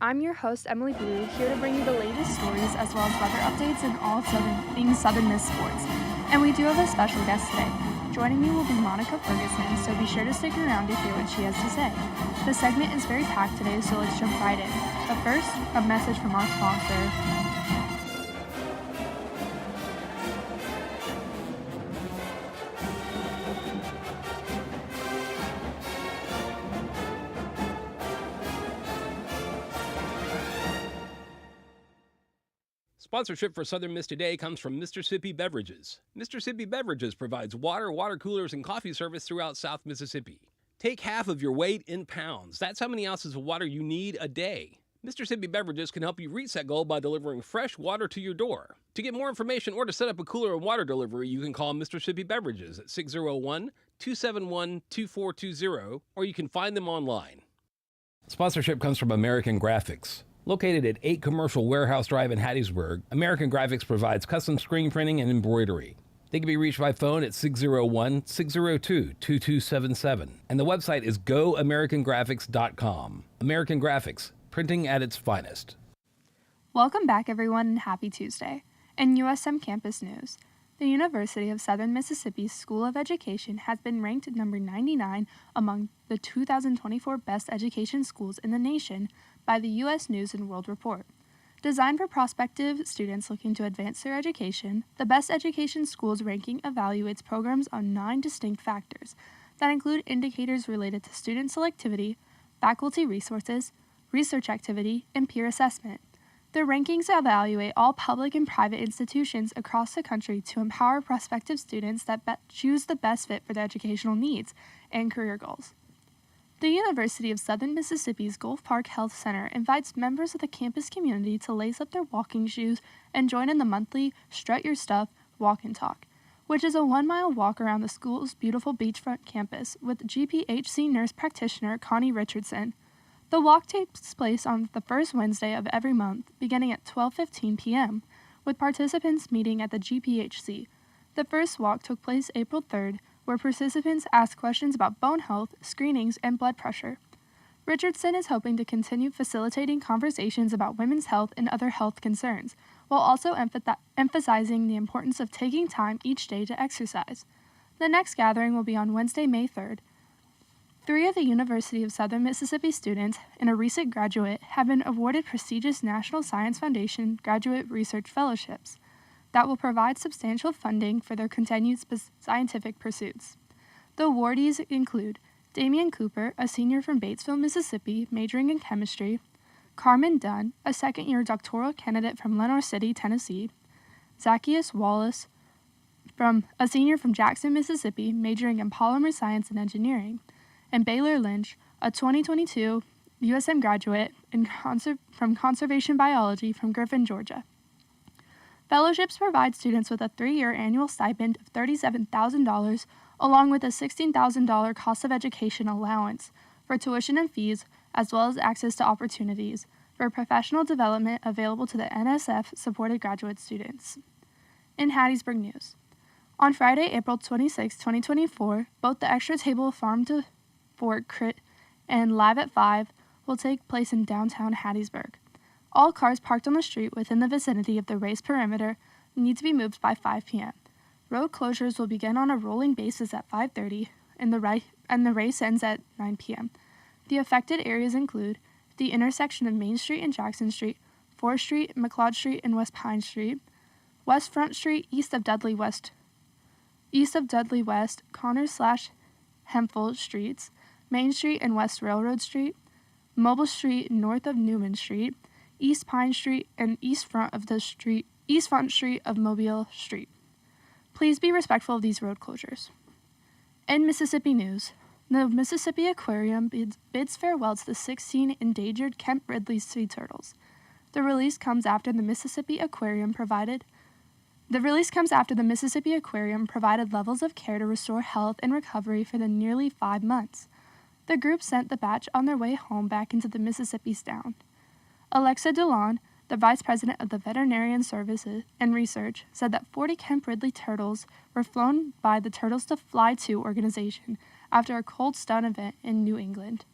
I'm your host, Emily Blue, here to bring you the latest stories as well as weather updates and all things Southern Miss sports. And we do have a special guest today. Joining me will be Monica Ferguson, so be sure to stick around to hear what she has to say. The segment is very packed today, so let's jump right in. But first, a message from our sponsor. Sponsorship for Southern Miss Today comes from Mississippi Beverages. Mississippi Beverages provides water, water coolers, and coffee service throughout South Mississippi. Take half of your weight in pounds. That's how many ounces of water you need a day. Mississippi Beverages can help you reach that goal by delivering fresh water to your door. To get more information or to set up a cooler and water delivery, you can call Mississippi Beverages at 601-271-2420, or you can find them online. Sponsorship comes from American Graphics. Located at 8 Commercial Warehouse Drive in Hattiesburg, American Graphics provides custom screen printing and embroidery. They can be reached by phone at 601-602-2277, and the website is goamericangraphics.com. American Graphics, printing at its finest. Welcome back, everyone, and happy Tuesday. In USM campus news, the University of Southern Mississippi's School of Education has been ranked number 99 among the 2024 best education schools in the nation by the U.S. News & World Report. Designed for prospective students looking to advance their education, the Best Education Schools ranking evaluates programs on 9 distinct factors that include indicators related to student selectivity, faculty resources, research activity, and peer assessment. The rankings evaluate all public and private institutions across the country to empower prospective students that choose the best fit for their educational needs and career goals. The University of Southern Mississippi's Gulf Park Health Center invites members of the campus community to lace up their walking shoes and join in the monthly Strut Your Stuff Walk and Talk, which is a 1-mile walk around the school's beautiful beachfront campus with GPHC nurse practitioner Connie Richardson. The walk takes place on the first Wednesday of every month, beginning at 12:15 p.m., with participants meeting at the GPHC. The first walk took place April 3rd, where participants asked questions about bone health, screenings, and blood pressure. Richardson is hoping to continue facilitating conversations about women's health and other health concerns, while also emphasizing the importance of taking time each day to exercise. The next gathering will be on Wednesday, May 3rd. 3 of the University of Southern Mississippi students and a recent graduate have been awarded prestigious National Science Foundation graduate research fellowships that will provide substantial funding for their continued scientific pursuits. The awardees include Damian Cooper, a senior from Batesville, Mississippi, majoring in chemistry, Carmen Dunn, a second-year doctoral candidate from Lenoir City, Tennessee, Zacchaeus Wallace, a senior from Jackson, Mississippi, majoring in polymer science and engineering, and Baylor Lynch, a 2022 USM graduate from conservation biology from Griffin, Georgia. Fellowships provide students with a 3-year annual stipend of $37,000, along with a $16,000 cost of education allowance for tuition and fees, as well as access to opportunities for professional development available to the NSF-supported graduate students. In Hattiesburg news, on Friday, April 26, 2024, both the Extra Table Farm to Fork Crit and Live at 5 will take place in downtown Hattiesburg. All cars parked on the street within the vicinity of the race perimeter need to be moved by 5 p.m. Road closures will begin on a rolling basis at 5:30, and the race ends at 9 p.m. The affected areas include the intersection of Main Street and Jackson Street, 4th Street, McLeod Street, and West Pine Street, West Front Street, east of Dudley West, Connors/Hemphill Streets, Main Street and West Railroad Street, Mobile Street north of Newman Street, East Pine Street, and East Front Street of Mobile Street. Please be respectful of these road closures. In Mississippi news, the Mississippi Aquarium bids farewell to the 16 endangered Kemp Ridley sea turtles. The release comes after the Mississippi Aquarium provided levels of care to restore health and recovery for the nearly 5 months. The group sent the batch on their way home back into the Mississippi Sound. Alexa DeLon, the vice president of the Veterinarian Services and Research, said that 40 Kemp Ridley turtles were flown by the Turtles to Fly To organization after a cold stun event in New England.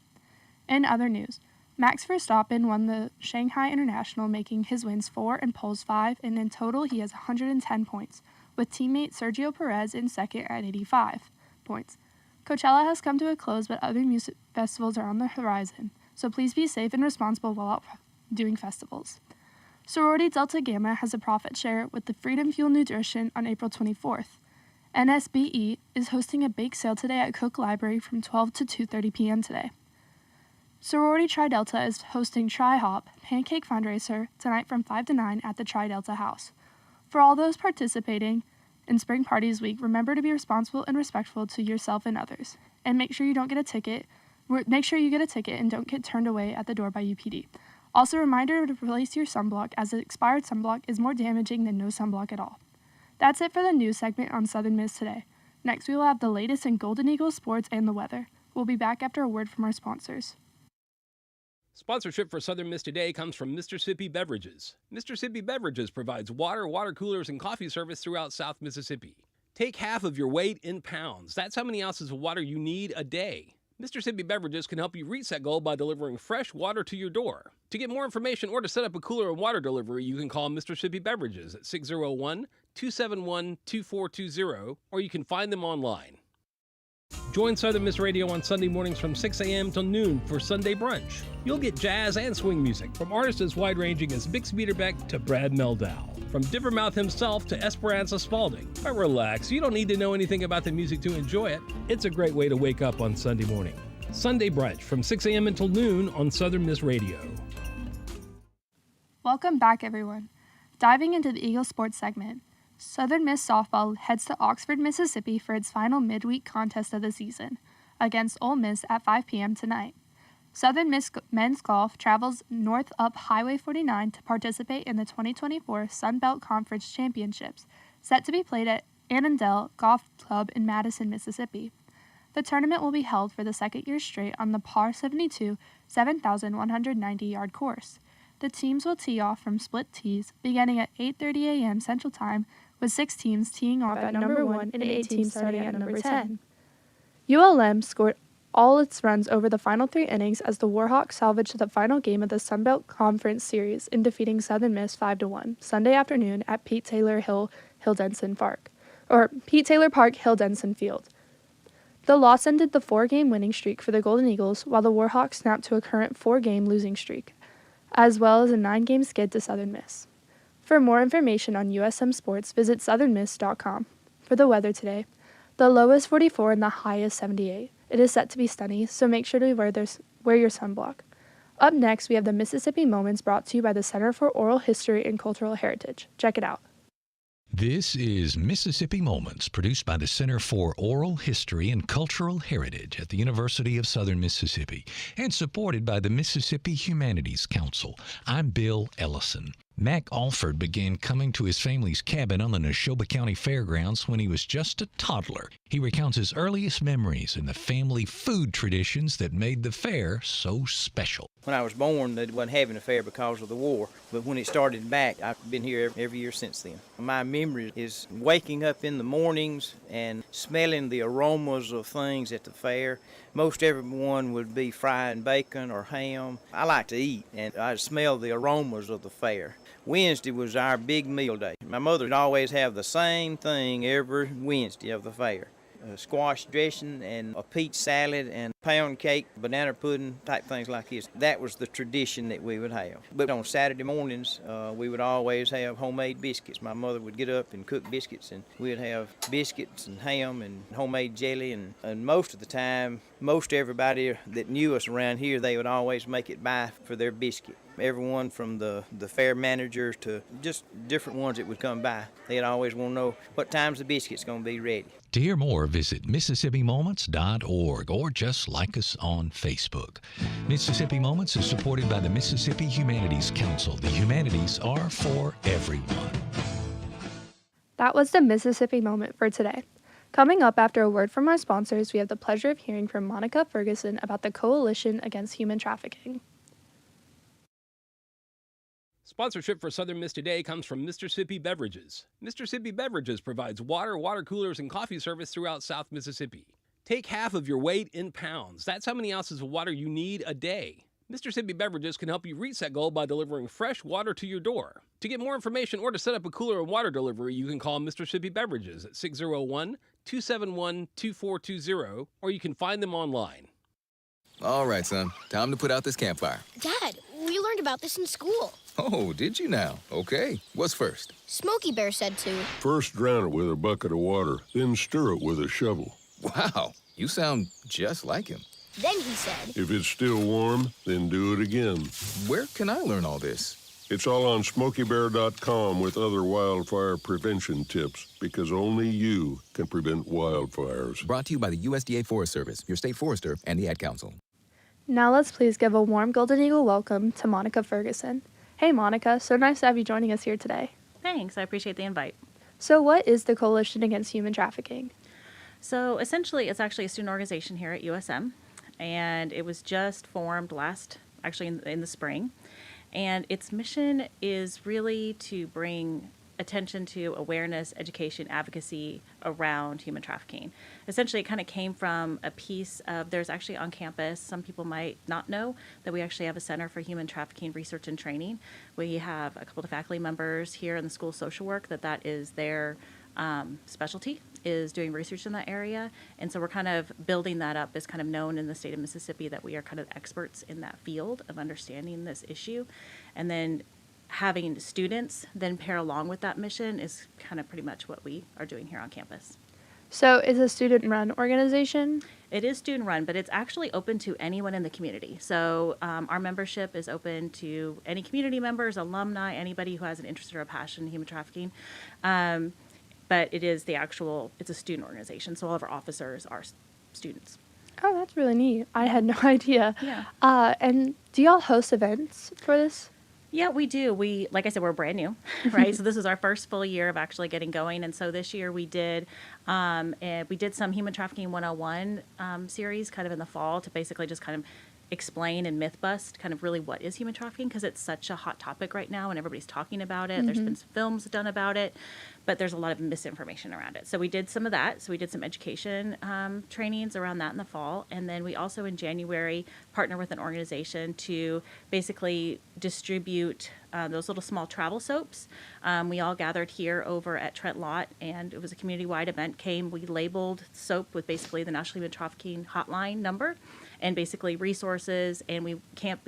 In other news, Max Verstappen won the Shanghai International, making his wins 4 and poles 5, and in total he has 110 points, with teammate Sergio Perez in second at 85 points. Coachella has come to a close, but other music festivals are on the horizon, so please be safe and responsible while out doing festivals. Sorority Delta Gamma has a profit share with the Freedom Fuel Nutrition on April 24th. NSBE is hosting a bake sale today at Cook Library from 12 to 2:30 p.m. today. Sorority Tri Delta is hosting Tri Hop Pancake Fundraiser tonight from 5 to 9 at the Tri Delta House. For all those participating in Spring Parties Week, remember to be responsible and respectful to yourself and others, and make sure you get a ticket and don't get turned away at the door by UPD. Also, a reminder to replace your sunblock, as expired sunblock is more damaging than no sunblock at all. That's it for the news segment on Southern Miss Today. Next, we will have the latest in Golden Eagles sports and the weather. We'll be back after a word from our sponsors. Sponsorship for Southern Miss Today comes from Mississippi Beverages. Mississippi Beverages provides water, water coolers, and coffee service throughout South Mississippi. Take half of your weight in pounds. That's how many ounces of water you need a day. Mississippi Beverages can help you reach that goal by delivering fresh water to your door. To get more information or to set up a cooler and water delivery, you can call Mississippi Beverages at 601-271-2420, or you can find them online. Join Southern Miss Radio on Sunday mornings from 6 a.m. till noon for Sunday Brunch. You'll get jazz and swing music from artists as wide-ranging as Bix Beiderbecke to Brad Meldau, from Dippermouth himself to Esperanza Spalding. But relax, you don't need to know anything about the music to enjoy it. It's a great way to wake up on Sunday morning. Sunday Brunch from 6 a.m. until noon on Southern Miss Radio. Welcome back, everyone. Diving into the Eagle Sports segment, Southern Miss Softball heads to Oxford, Mississippi for its final midweek contest of the season, against Ole Miss at 5 p.m. tonight. Southern Miss men's golf travels north up Highway 49 to participate in the 2024 Sun Belt Conference Championships, set to be played at Annandale Golf Club in Madison, Mississippi. The tournament will be held for the second year straight on the par 72, 7,190-yard course. The teams will tee off from split tees beginning at 8:30 a.m. Central Time, with 6 teams teeing off at number 1 and 8 teams starting at number 10. ULM scored all its runs over the final 3 innings as the Warhawks salvaged the final game of the Sun Belt Conference Series in defeating Southern Miss 5-1 Sunday afternoon at Pete Taylor Park, Hill Denson Field. The loss ended the 4-game winning streak for the Golden Eagles, while the Warhawks snapped to a current 4-game losing streak, as well as a 9-game skid to Southern Miss. For more information on USM sports, visit southernmiss.com. For the weather today, the low is 44 and the high is 78. It is set to be sunny, so make sure to wear your sunblock. Up next, we have the Mississippi Moments brought to you by the Center for Oral History and Cultural Heritage. Check it out. This is Mississippi Moments, produced by the Center for Oral History and Cultural Heritage at the University of Southern Mississippi and supported by the Mississippi Humanities Council. I'm Bill Ellison. Mac Alford began coming to his family's cabin on the Neshoba County Fairgrounds when he was just a toddler. He recounts his earliest memories and the family food traditions that made the fair so special. When I was born, they wasn't having a fair because of the war, but when it started back, I've been here every year since then. My memory is waking up in the mornings and smelling the aromas of things at the fair. Most everyone would be frying bacon or ham. I like to eat, and I smell the aromas of the fair. Wednesday was our big meal day. My mother would always have the same thing every Wednesday of the fair. Squash dressing and a peach salad and pound cake, banana pudding, type things like this. That was the tradition that we would have. But on Saturday mornings, we would always have homemade biscuits. My mother would get up and cook biscuits, and we'd have biscuits and ham and homemade jelly. And most of the time, most everybody that knew us around here, they would always make it by for their biscuit. Everyone from the fair managers to just different ones that would come by, they'd always want to know what time's the biscuit's going to be ready. To hear more, visit MississippiMoments.org or just like us on Facebook. Mississippi Moments is supported by the Mississippi Humanities Council. The humanities are for everyone. That was the Mississippi Moment for today. Coming up after a word from our sponsors, we have the pleasure of hearing from Monica Ferguson about the Coalition Against Human Trafficking. Sponsorship for Southern Miss Today comes from Mississippi Beverages. Mississippi Beverages provides water, water coolers, and coffee service throughout South Mississippi. Take half of your weight in pounds. That's how many ounces of water you need a day. Mr. Sippy Beverages can help you reach that goal by delivering fresh water to your door. To get more information or to set up a cooler and water delivery, you can call Mr. Sippy Beverages at 601-271-2420, or you can find them online. All right, son. Time to put out this campfire. Dad, we learned about this in school. Oh, did you now? Okay. What's first? Smokey Bear said to. First drown it with a bucket of water, then stir it with a shovel. Wow, you sound just like him. Then he said. If it's still warm, then do it again. Where can I learn all this? It's all on SmokeyBear.com with other wildfire prevention tips, because only you can prevent wildfires. Brought to you by the USDA Forest Service, your state forester, and the Ad Council. Now let's please give a warm Golden Eagle welcome to Monica Ferguson. Hey Monica, so nice to have you joining us here today. Thanks, I appreciate the invite. So what is the Coalition Against Human Trafficking? So essentially, it's actually a student organization here at USM, and it was just formed in the spring. And its mission is really to bring attention to awareness, education, advocacy around human trafficking. Essentially, it kind of came from a piece of, there's actually on campus, some people might not know that we actually have a Center for Human Trafficking Research and Training. We have a couple of faculty members here in the School of Social Work that is their specialty, is doing research in that area. And so we're kind of building that up as kind of known in the state of Mississippi that we are kind of experts in that field of understanding this issue. And then having students then pair along with that mission is kind of pretty much what we are doing here on campus. So it's a student-run organization? It is student-run, but it's actually open to anyone in the community. So our membership is open to any community members, alumni, anybody who has an interest or a passion in human trafficking. But it's a student organization, so all of our officers are students. Oh, that's really neat. I had no idea. Yeah. And do y'all host events for this? Yeah, we do. Like I said, we're brand new, right? So this is our first full year of actually getting going. And so this year we did some Human Trafficking 101 series kind of in the fall to basically just kind of explain and myth bust kind of really what is human trafficking, because it's such a hot topic right now and everybody's talking about it. Mm-hmm. There's been some films done about it, but there's a lot of misinformation around it. So we did some of that. So we did some education trainings around that in the fall. And then we also in January partner with an organization to basically distribute those little small travel soaps. We all gathered here over at Trent Lott, and it was a community-wide event. We labeled soap with basically the National Human Trafficking Hotline number and basically resources, and we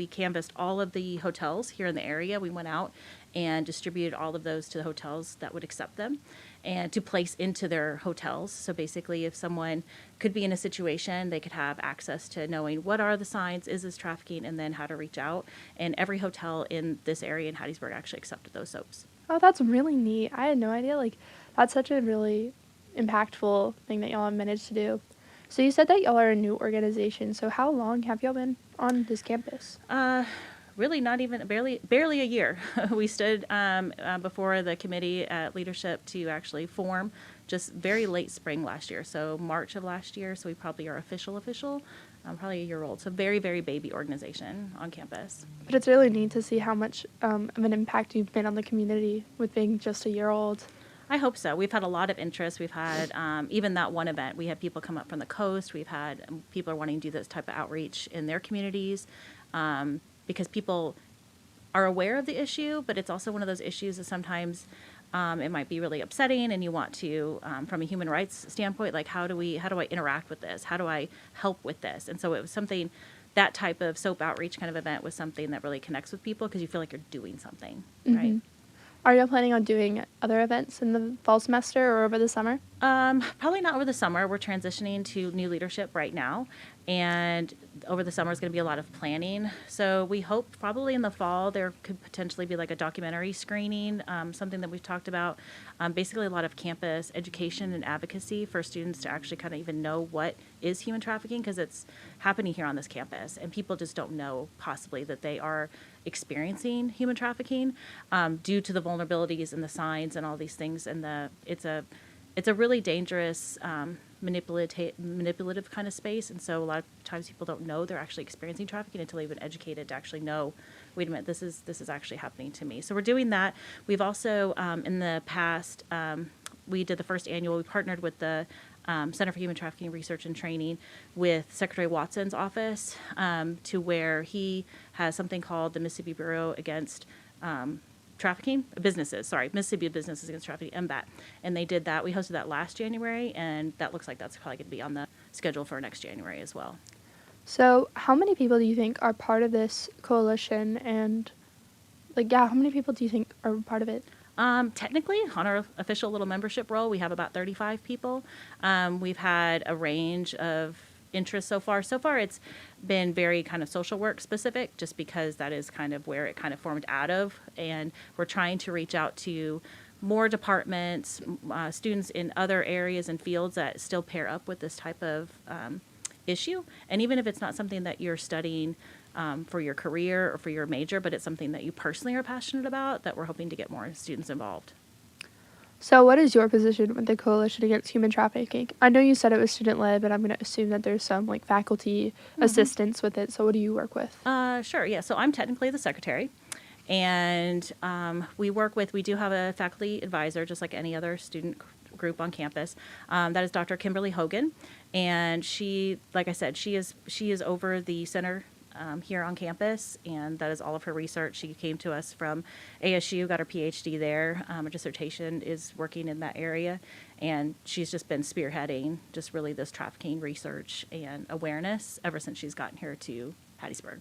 canvassed all of the hotels here in the area. We went out and distributed all of those to the hotels that would accept them and to place into their hotels. So basically, if someone could be in a situation, they could have access to knowing what are the signs, is this trafficking, and then how to reach out. And every hotel in this area in Hattiesburg actually accepted those soaps. Oh, that's really neat. I had no idea. Like, that's such a really impactful thing that y'all have managed to do. So you said that y'all are a new organization. So how long have y'all been on this campus? Really not even, barely a year. We stood before the committee at leadership to actually form just very late spring last year. So March of last year. So we probably are official, probably a year old. So very, very baby organization on campus. But it's really neat to see how much of an impact you've been on the community with being just a year old. I hope so. We've had a lot of interest. We've had, even that one event, we had people come up from the coast. We've had people are wanting to do this type of outreach in their communities because people are aware of the issue, but it's also one of those issues that sometimes it might be really upsetting, and you want to, from a human rights standpoint, like how do I interact with this? How do I help with this? And so it was something, that type of soap outreach kind of event was something that really connects with people because you feel like you're doing something, right? Are y'all planning on doing other events in the fall semester or over the summer? Probably not over the summer. We're transitioning to new leadership right now, and over the summer is going to be a lot of planning. So we hope probably in the fall there could potentially be like a documentary screening, something that we've talked about. Basically a lot of campus education and advocacy for students to actually kind of even know what is human trafficking, because it's happening here on this campus, and people just don't know possibly that they are experiencing human trafficking due to the vulnerabilities and the signs and all these things. And it's a really dangerous manipulative kind of space, and so a lot of times people don't know they're actually experiencing trafficking until they've been educated to actually know, wait a minute, this is actually happening to me. So we're doing that. We've also in the past we did the first annual. We partnered with the Center for Human Trafficking Research and Training with Secretary Watson's office, to where he has something called the Mississippi Bureau Against Mississippi Businesses Against Trafficking, MBAT. And they did that. We hosted that last January, and that looks like that's probably going to be on the schedule for next January as well. So, how many people do you think are part of this coalition? And, how many people do you think are part of it? Technically, on our official little membership roll, we have about 35 people. We've had a range of interests so far. So far, it's been very kind of social work specific, just because that is kind of where it kind of formed out of. And we're trying to reach out to more departments, students in other areas and fields that still pair up with this type of issue. And even if it's not something that you're studying for your career or for your major, but it's something that you personally are passionate about, that we're hoping to get more students involved. So, what is your position with the Coalition Against Human Trafficking? I know you said it was student-led, but I'm going to assume that there's some faculty assistance with it. So, what do you work with? Sure, yeah. So I'm technically the secretary, and we do have a faculty advisor, just like any other student group on campus. That is Dr. Kimberly Hogan, and she, like I said, she is over the center here on campus, and that is all of her research. She came to us from ASU, got her PhD there. Her dissertation is working in that area, and she's just been spearheading just really this trafficking research and awareness ever since she's gotten here to Hattiesburg.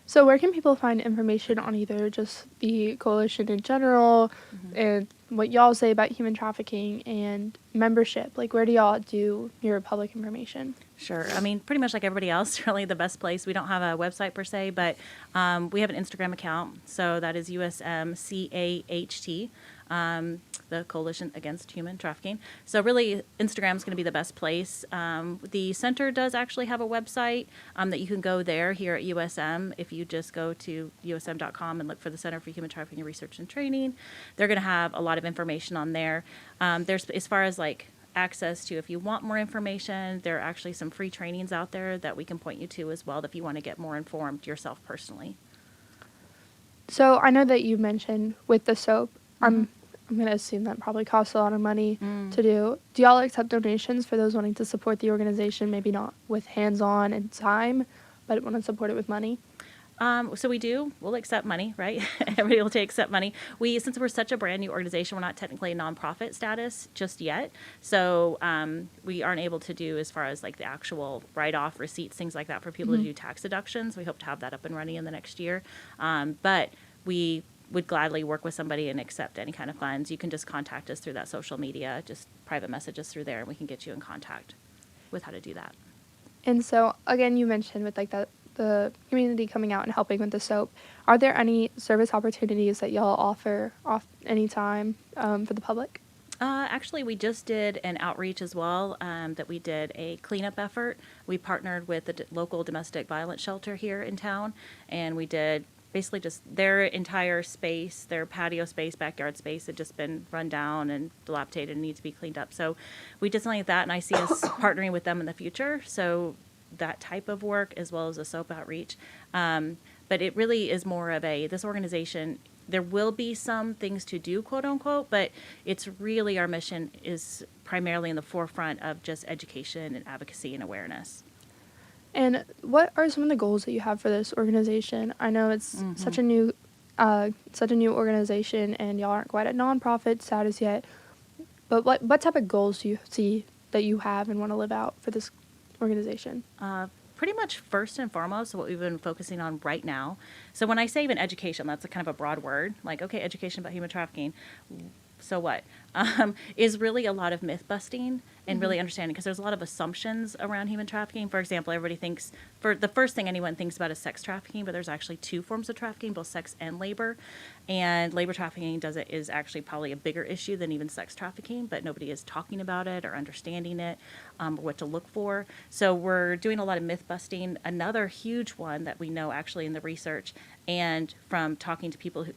So, where can people find information on either just the coalition in general and what y'all say about human trafficking and membership? Where do y'all do your public information? Sure. I mean, pretty much like everybody else, really the best place. We don't have a website per se, but we have an Instagram account. So that is USMCAHT, the Coalition Against Human Trafficking. So really, Instagram is going to be the best place. The center does actually have a website that you can go there here at USM. If you just go to usm.com and look for the Center for Human Trafficking Research and Training, they're going to have a lot of information on there. There's, as far as access to, if you want more information, there are actually some free trainings out there that we can point you to as well if you want to get more informed yourself personally. So, I know that you mentioned with the soap, I'm going to assume that probably costs a lot of money to do. Do y'all accept donations for those wanting to support the organization, maybe not with hands-on and time, but want to support it with money? So we'll accept money, right? Everybody will accept money. Since we're such a brand new organization, we're not technically a nonprofit status just yet. So we aren't able to do as far as the actual write-off receipts, things like that for people to do tax deductions. We hope to have that up and running in the next year. But we would gladly work with somebody and accept any kind of funds. You can just contact us through that social media, just private message us through there, and we can get you in contact with how to do that. And so, again, you mentioned with the community coming out and helping with the soap. Are there any service opportunities that y'all offer anytime for the public? Actually, we just did an outreach as well, that we did a cleanup effort. We partnered with the local domestic violence shelter here in town, and we did basically just their entire space, their patio space, backyard space had just been run down and dilapidated and needs to be cleaned up. So we did something like that, and I see us partnering with them in the future. So that type of work as well as a soap outreach. But it really is more of this organization, there will be some things to do, quote unquote, but it's really, our mission is primarily in the forefront of just education and advocacy and awareness. And what are some of the goals that you have for this organization? I know it's such a new organization, and y'all aren't quite at nonprofit status yet. But what type of goals do you see that you have and want to live out for this organization? Pretty much first and foremost, what we've been focusing on right now. So when I say even education, that's a kind of a broad word. Okay, education about human trafficking. So what? Is really a lot of myth busting and really understanding, because there's a lot of assumptions around human trafficking. For example, everybody thinks, the first thing anyone thinks about is sex trafficking, but there's actually two forms of trafficking, both sex and labor. And labor trafficking is actually probably a bigger issue than even sex trafficking, but nobody is talking about it or understanding it, or what to look for. So we're doing a lot of myth busting. Another huge one that we know actually in the research and from talking to people who,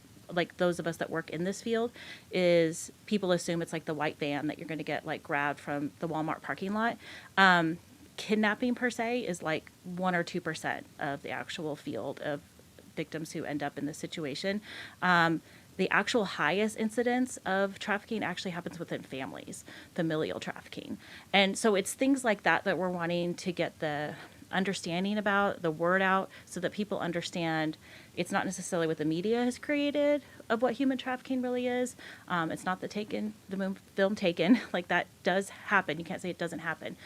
those of us that work in this field, is people assume it's the white van that you're going to get grabbed from the Walmart parking lot. Kidnapping per se is 1 or 2% of the actual field of victims who end up in this situation. the actual highest incidence of trafficking actually happens within families, familial trafficking. And so it's things like that that we're wanting to get the understanding about, the word out, so that people understand it's not necessarily what the media has created of what human trafficking really is. It's not the film Taken, like that does happen. You can't say it doesn't happen.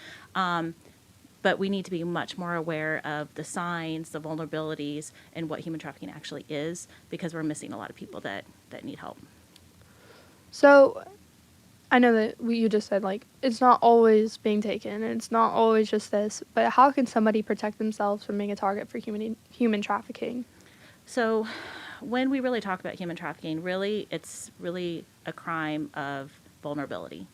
But we need to be much more aware of the signs, the vulnerabilities, and what human trafficking actually is, because we're missing a lot of people that need help. So I know that you just said, like, it's not always being taken, and it's not always just this, but how can somebody protect themselves from being a target for human trafficking? So when we really talk about human trafficking, really, it's really a crime of vulnerability.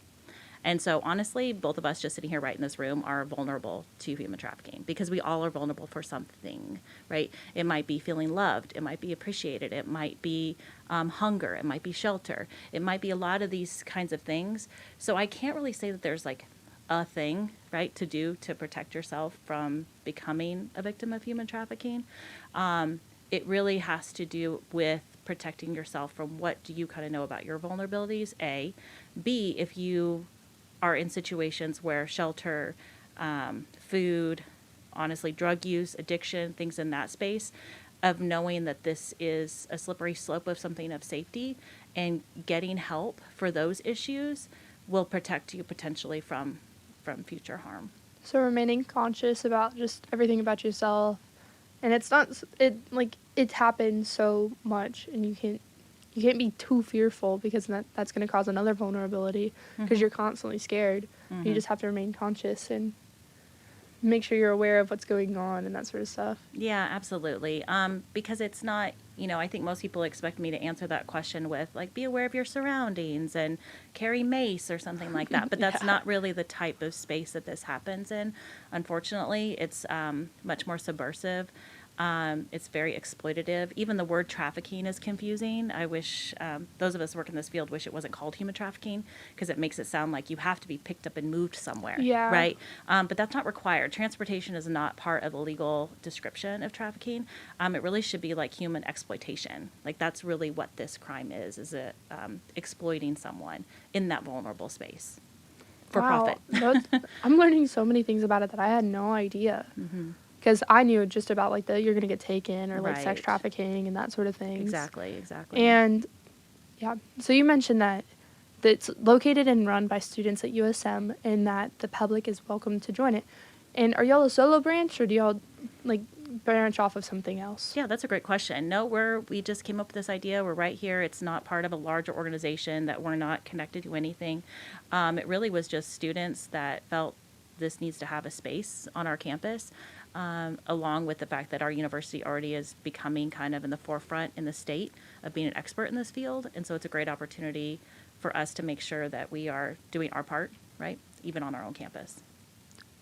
And so honestly, both of us just sitting here right in this room are vulnerable to human trafficking, because we all are vulnerable for something, right? It might be feeling loved. It might be appreciated. It might be hunger. It might be shelter. It might be a lot of these kinds of things. So I can't really say that there's like a thing, right, to do to protect yourself from becoming a victim of human trafficking. It really has to do with protecting yourself from what do you kind of know about your vulnerabilities, A. B, if you are in situations where shelter, food, honestly, drug use, addiction, things in that space, of knowing that this is a slippery slope of something of safety, and getting help for those issues will protect you potentially from future harm. So remaining conscious about just everything about yourself, and it happens so much, and you can't be too fearful, because that's going to cause another vulnerability, because you're constantly scared. You just have to remain conscious and make sure you're aware of what's going on and that sort of stuff. Yeah, absolutely. Because it's not, I think most people expect me to answer that question with, like, be aware of your surroundings and carry mace or something like that. But that's not really the type of space that this happens in. Unfortunately, it's much more subversive. It's very exploitative. Even the word trafficking is confusing. I wish those of us who work in this field wish it wasn't called human trafficking, because it makes it sound like you have to be picked up and moved somewhere. Yeah. Right? But that's not required. Transportation is not part of the legal description of trafficking. It really should be like human exploitation. Like, that's really what this crime is it exploiting someone in that vulnerable space for profit. I'm learning so many things about it that I had no idea. Because I knew just about, like, you're going to get taken, or like sex Right. trafficking and that sort of things. Exactly. And yeah, so you mentioned that it's located and run by students at USM, and that the public is welcome to join it. And are y'all a solo branch, or do y'all like branch off of something else? Yeah, that's a great question. No, we just came up with this idea. We're right here. It's not part of a larger organization, that we're not connected to anything. It really was just students that felt this needs to have a space on our campus. Along with the fact that our university already is becoming kind of in the forefront in the state of being an expert in this field. And so it's a great opportunity for us to make sure that we are doing our part, right, even on our own campus.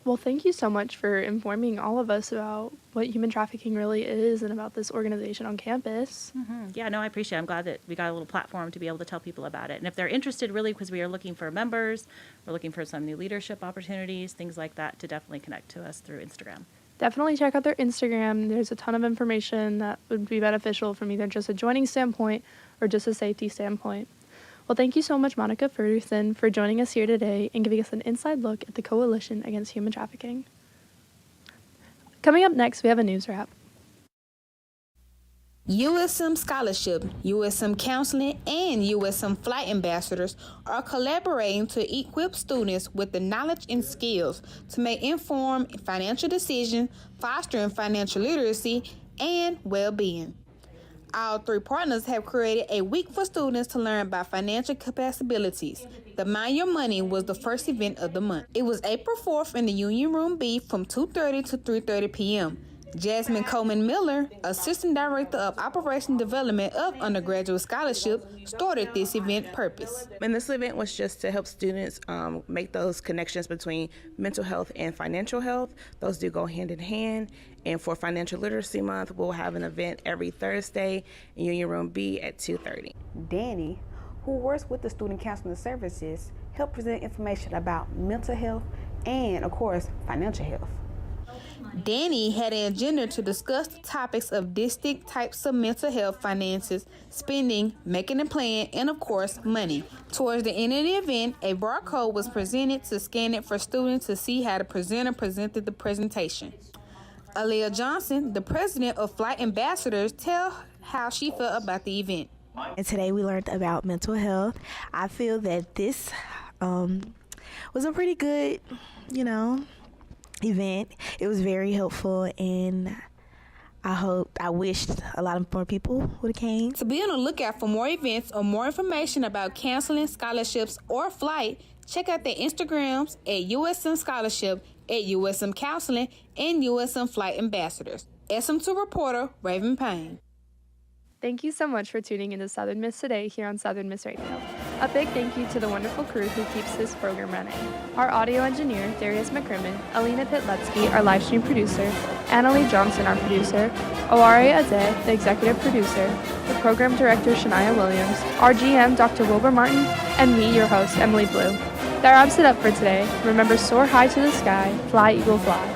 Well, thank you so much for informing all of us about what human trafficking really is, and about this organization on campus. Yeah, no, I appreciate it. I'm glad that we got a little platform to be able to tell people about it. And if they're interested, really, because we are looking for members, we're looking for some new leadership opportunities, things like that, to definitely connect to us through Instagram. Definitely check out their Instagram. There's a ton of information that would be beneficial from either just a joining standpoint or just a safety standpoint. Well, thank you so much, Monica Ferguson, for joining us here today and giving us an inside look at the Coalition Against Human Trafficking. Coming up next, we have a news wrap. USM Scholarship, USM Counseling, and USM Flight Ambassadors are collaborating to equip students with the knowledge and skills to make informed financial decisions, fostering financial literacy and well-being. All three partners have created a week for students to learn about financial capabilities. The Mind Your Money was the first event of the month. It was April 4th in the Union Room B from 2:30 to 3:30 p.m. Jasmine Coleman Miller, Assistant Director of Operation Development of Undergraduate Scholarship, started this event purpose. And this event was just to help students make those connections between mental health and financial health. Those do go hand in hand. And for Financial Literacy Month, we'll have an event every Thursday in Union Room B at 2:30. Danny, who works with the Student Counseling Services, help present information about mental health and, of course, financial health. Danny had an agenda to discuss the topics of distinct types of mental health, finances, spending, making a plan, and of course, money. Towards the end of the event, a barcode was presented to scan it for students to see how the presenter presented the presentation. Aaliyah Johnson, the president of Flight Ambassadors, tell how she felt about the event. And today we learned about mental health. I feel that this was a pretty good, event. It was very helpful, and I wished a lot more people would have came. To be on the lookout for more events or more information about counseling, scholarships, or flight, check out their Instagrams at USM Scholarship, at USM Counseling, and USM Flight Ambassadors. SM2 reporter Raven Payne. Thank you so much for tuning into Southern Miss Today here on Southern Miss Radio. A big thank you to the wonderful crew who keeps this program running. Our audio engineer, Darius McCrimmon, Alina Pitletsky, our live stream producer, Annalie Johnson, our producer, Oari Ade, the executive producer, the program director, Shania Williams, our GM, Dr. Wilbur Martin, and me, your host, Emily Blue. That wraps it up for today. Remember, soar high to the sky, fly, eagle, fly.